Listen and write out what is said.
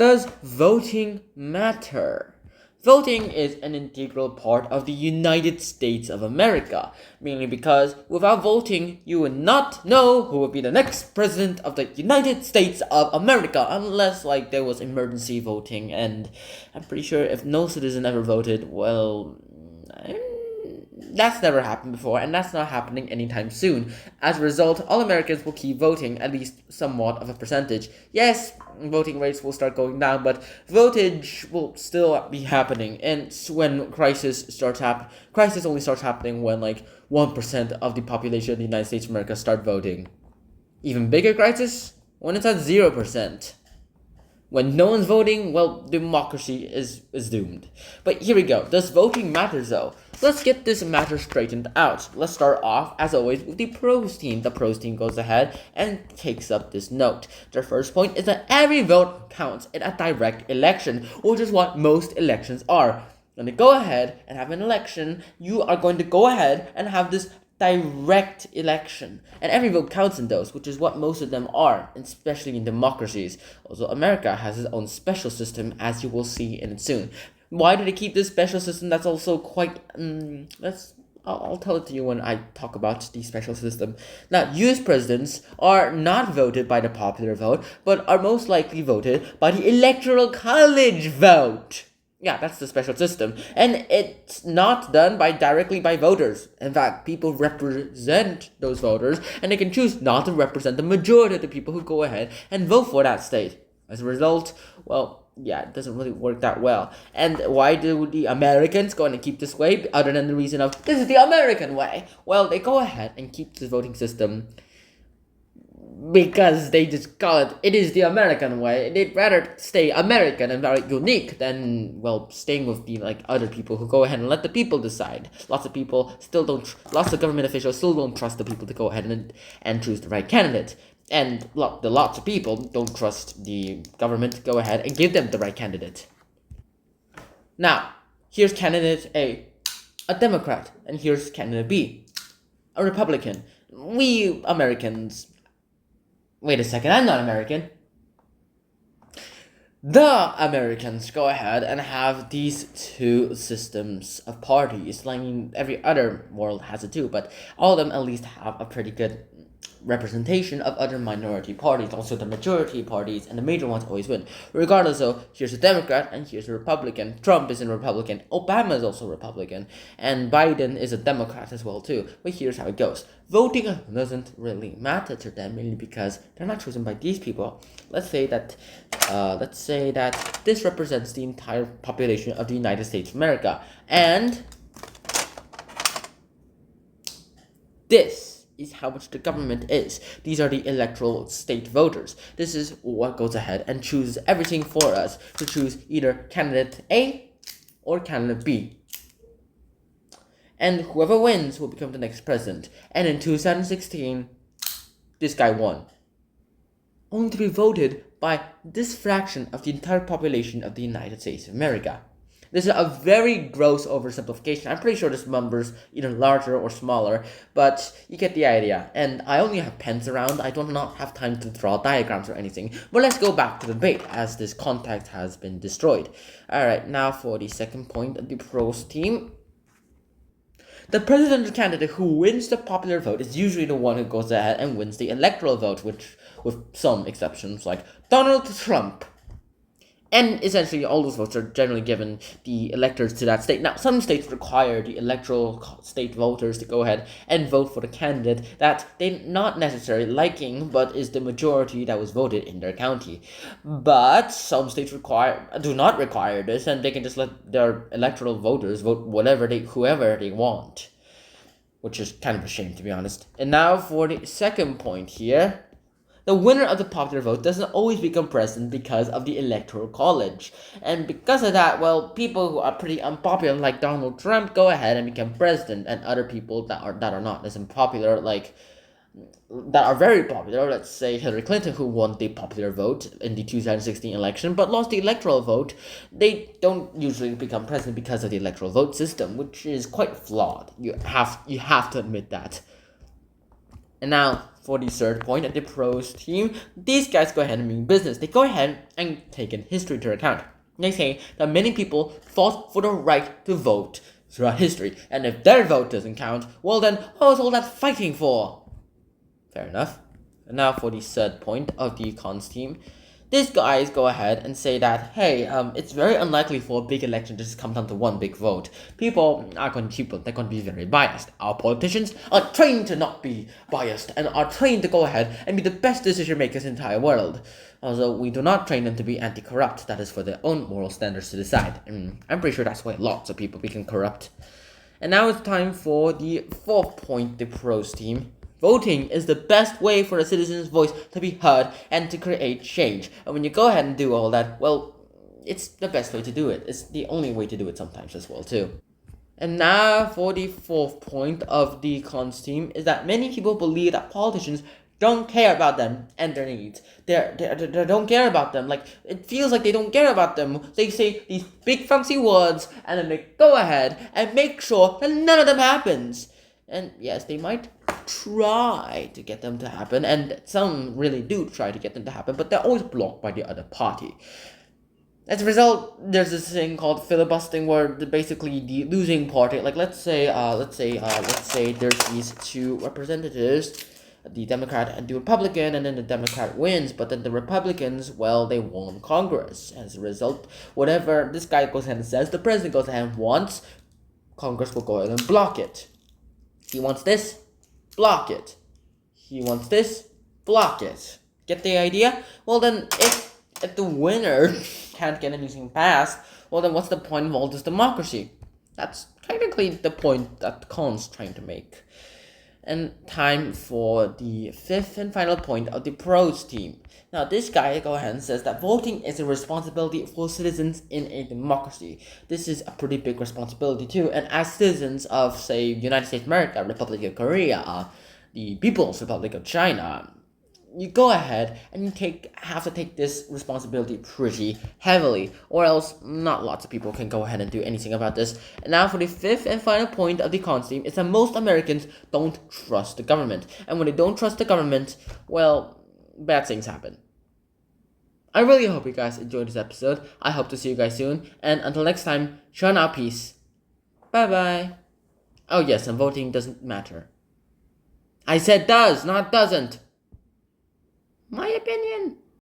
Does voting matter? Voting is an integral part of the United States of America, mainly because without voting, you would not know who would be the next president of the United States of America, unless there was emergency voting, and I'm pretty sure if no citizen ever voted, well, that's never happened before, and that's not happening anytime soon. As a result, all Americans will keep voting, at least somewhat of a percentage. Yes, voting rates will start going down, but votage will still be happening. And when crisis only starts happening when 1% of the population of the United States of America start voting. Even bigger crisis when it's at 0%. When no one's voting, well, democracy is doomed. But here we go. Does voting matter, though? Let's get this matter straightened out. Let's start off, as always, with the pros team. The pros team goes ahead and takes up this note. Their first point is that every vote counts in a direct election, which is what most elections are. When you go ahead and have an election, you are going to go ahead and have this direct election, and every vote counts in those, which is what most of them are, especially in democracies. Also, America has its own special system, as you will see in it soon. Why do they keep this special system? That's also quite I'll tell it to you when I talk about the special system. Now, US presidents are not voted by the popular vote, but are most likely voted by the electoral college vote. Yeah, that's the special system. And it's not done directly by voters. In fact, people represent those voters, and they can choose not to represent the majority of the people who go ahead and vote for that state. As a result, well, yeah, it doesn't really work that well. And why do the Americans go and keep this way, other than the reason of, this is the American way? Well, they go ahead and keep the voting system because they just call it is the American way. They'd rather stay American and very unique than, well, staying with the other people who go ahead and let the people decide. Lots of government officials still don't trust the people to go ahead and choose the right candidate. And lots of people don't trust the government to go ahead and give them the right candidate. Now, here's candidate A, a Democrat, and here's candidate B, a Republican. We Americans... Wait a second, I'm not American. The Americans go ahead and have these two systems of parties. I mean, every other world has it too, but all of them at least have a pretty good representation of other minority parties. Also, the majority parties and the major ones always win. Regardless, though, here's a Democrat and here's a Republican. Trump is a Republican. Obama is also a Republican. And Biden is a Democrat as well, too. But here's how it goes. Voting doesn't really matter to them, mainly because they're not chosen by these people. Let's say that this represents the entire population of the United States of America. And this is how much the government is. These are the electoral state voters. This is what goes ahead and chooses everything for us to choose either candidate A or candidate B. And whoever wins will become the next president. And in 2016, this guy won. Only to be voted by this fraction of the entire population of the United States of America. This is a very gross oversimplification. I'm pretty sure this number's either larger or smaller, but you get the idea. And I only have pens around. I do not have time to draw diagrams or anything. But let's go back to the debate, as this contact has been destroyed. Alright, now for the second point of the pros team. The presidential candidate who wins the popular vote is usually the one who goes ahead and wins the electoral vote, which, with some exceptions, like Donald Trump. And essentially, all those votes are generally given the electors to that state. Now, some states require the electoral state voters to go ahead and vote for the candidate that they're not necessarily liking, but is the majority that was voted in their county. But some states do not require this, and they can just let their electoral voters vote whoever they want. Which is kind of a shame, to be honest. And now for the second point here. The winner of the popular vote doesn't always become president because of the electoral college. And because of that, well, people who are pretty unpopular, like Donald Trump, go ahead and become president, and other people that are not as unpopular, that are very popular, let's say Hillary Clinton, who won the popular vote in the 2016 election, but lost the electoral vote, they don't usually become president because of the electoral vote system, which is quite flawed. You have to admit that. And now for the third point at the pros team, these guys go ahead and mean business. They go ahead and take in history to account. They say that many people fought for the right to vote throughout history, and if their vote doesn't count, well then, what was all that fighting for? Fair enough. And now for the third point of the cons team. These guys go ahead and say that, hey, it's very unlikely for a big election to just come down to one big vote. They're going to be very biased. Our politicians are trained to not be biased and are trained to go ahead and be the best decision makers in the entire world. Also, we do not train them to be anti-corrupt. That is for their own moral standards to decide. And I'm pretty sure that's why lots of people become corrupt. And now it's time for the fourth point, the pros team. Voting is the best way for a citizen's voice to be heard and to create change. And when you go ahead and do all that, well, it's the best way to do it. It's the only way to do it sometimes as well, too. And now for the fourth point of the cons team is that many people believe that politicians don't care about them and their needs. They don't care about them. Like, it feels like they don't care about them. They say these big fancy words and then they go ahead and make sure that none of them happens. And yes, they might try to get them to happen, and some really do try to get them to happen, but they're always blocked by the other party. As a result, there's this thing called filibustering, where basically the losing party, like let's say there's these two representatives, the Democrat and the Republican, and then the Democrat wins, but then the Republicans, well, they won Congress. As a result, whatever this guy goes ahead and says, the president goes ahead and wants, Congress will go ahead and block it. He wants this, block it. He wants this, block it. Get the idea? Well then, if the winner can't get anything passed, well then what's the point of all this democracy? That's technically the point that Khan's trying to make. And time for the fifth and final point of the pros team. Now this guy go ahead and says that voting is a responsibility for citizens in a democracy. This is a pretty big responsibility too, and as citizens of, say, United States of America, Republic of Korea, the People's Republic of China, you go ahead and you have to take this responsibility pretty heavily, or else not lots of people can go ahead and do anything about this. And now for the fifth and final point of the cons team is that most Americans don't trust the government. And when they don't trust the government, well, bad things happen. I really hope you guys enjoyed this episode. I hope to see you guys soon. And until next time, shun out peace. Bye bye. Oh yes, and voting doesn't matter. I said does, not doesn't. My opinion.